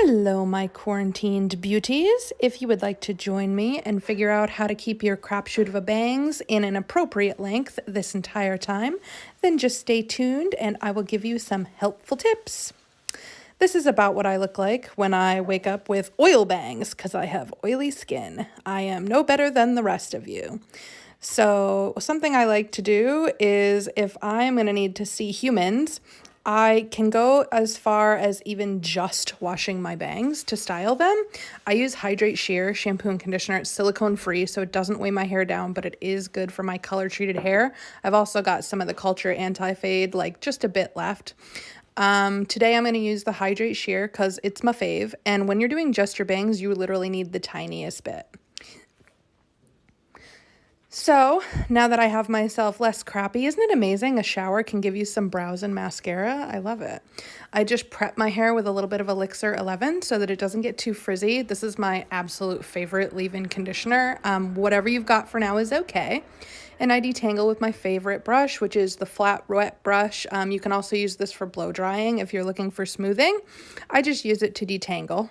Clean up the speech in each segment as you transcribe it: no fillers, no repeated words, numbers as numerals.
Hello, my quarantined beauties. If you would like to join me and figure out how to keep your crapshoot of a bangs in an appropriate length this entire time, then just stay tuned and I will give you some helpful tips. This is about what I look like when I wake up with oil bangs because I have oily skin. I am no better than the rest of you. So something I like to do is if I'm going to need to see humans, I can go as far as even just washing my bangs to style them. I use Hydrate Sheer shampoo and conditioner. It's silicone free, so it doesn't weigh my hair down, but it is good for my color treated hair. I've also got some of the Culture Anti-Fade, like just a bit left. Today I'm going to use the Hydrate Sheer because it's my fave. And when you're doing just your bangs, you literally need the tiniest bit. So now that I have myself less crappy, isn't it amazing? A shower can give you some brows and mascara. I love it. I just prep my hair with a little bit of Elixir 11 so that it doesn't get too frizzy. This is my absolute favorite leave-in conditioner. Whatever you've got for now is okay. And I detangle with my favorite brush, which is the flat wet brush. You can also use this for blow drying if you're looking for smoothing. I just use it to detangle.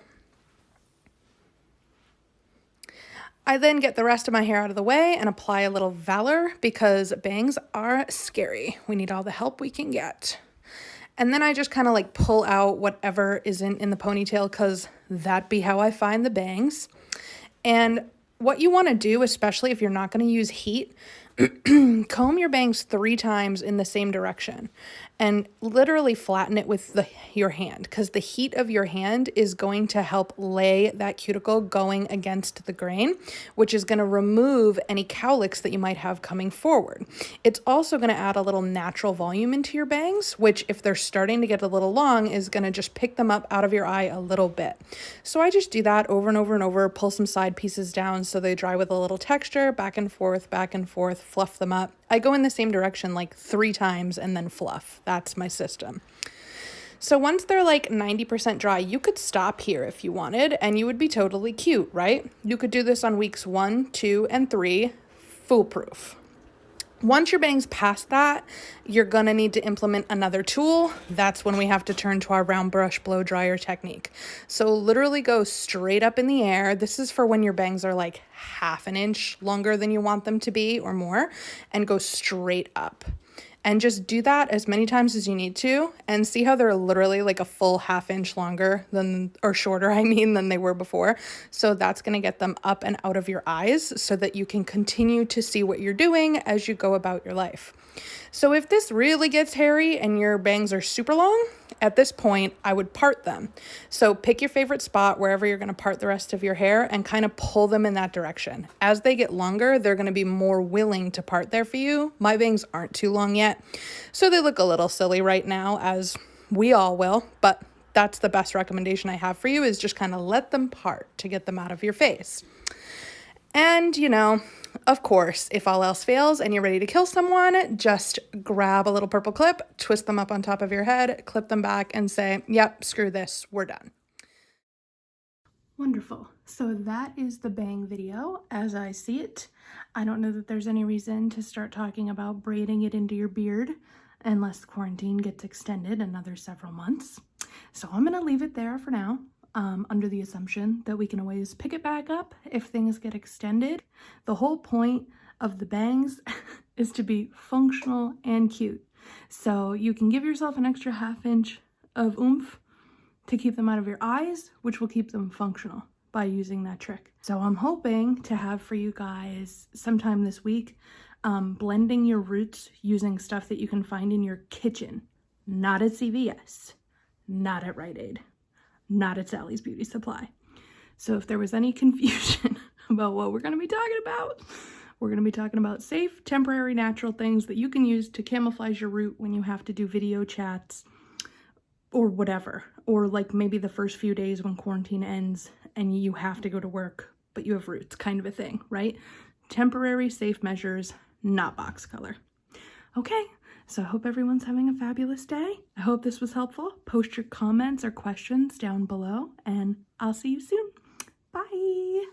I then get the rest of my hair out of the way and apply a little Valor because bangs are scary. We need all the help we can get. And then I just kind of like pull out whatever isn't in the ponytail because that'd be how I find the bangs. And what you want to do, especially if you're not going to use heat, comb your bangs 3 times in the same direction and literally flatten it with your hand because the heat of your hand is going to help lay that cuticle going against the grain, which is going to remove any cowlicks that you might have coming forward. It's also going to add a little natural volume into your bangs, which if they're starting to get a little long is going to just pick them up out of your eye a little bit. So I just do that over and over and over, pull some side pieces down so they dry with a little texture, back and forth, fluff them up. I go in the same direction like 3 times and then fluff. That's my system. So once they're like 90% dry, you could stop here if you wanted and you would be totally cute, right? You could do this on weeks 1, 2, and 3, foolproof. Once your bangs past that, you're going to need to implement another tool. That's when we have to turn to our round brush blow dryer technique. So literally go straight up in the air. This is for when your bangs are like half an inch longer than you want them to be or more, and go straight up. And just do that as many times as you need to and see how they're literally like a full half inch longer or shorter, than they were before. So that's going to get them up and out of your eyes so that you can continue to see what you're doing as you go about your life. So if this really gets hairy and your bangs are super long, at this point, I would part them. So pick your favorite spot wherever you're going to part the rest of your hair and kind of pull them in that direction. As they get longer, they're going to be more willing to part there for you. My bangs aren't too long yet, so they look a little silly right now, as we all will, but that's the best recommendation I have for you is just kind of let them part to get them out of your face. And, of course, if all else fails and you're ready to kill someone, just grab a little purple clip, twist them up on top of your head, clip them back, and say, yep, screw this, we're done. Wonderful. So that is the bang video as I see it. I don't know that there's any reason to start talking about braiding it into your beard unless quarantine gets extended another several months. So I'm going to leave it there for now. Under the assumption that we can always pick it back up if things get extended. The whole point of the bangs is to be functional and cute. So you can give yourself an extra half inch of oomph to keep them out of your eyes, which will keep them functional by using that trick. So I'm hoping to have for you guys sometime this week, blending your roots using stuff that you can find in your kitchen, not at CVS, not at Rite Aid, not at Sally's Beauty Supply. So if there was any confusion about what we're going to be talking about, we're going to be talking about safe, temporary, natural things that you can use to camouflage your root when you have to do video chats or whatever. Or like maybe the first few days when quarantine ends and you have to go to work, but you have roots, kind of a thing, right? Temporary, safe measures, not box color. Okay. So I hope everyone's having a fabulous day. I hope this was helpful. Post your comments or questions down below, and I'll see you soon. Bye.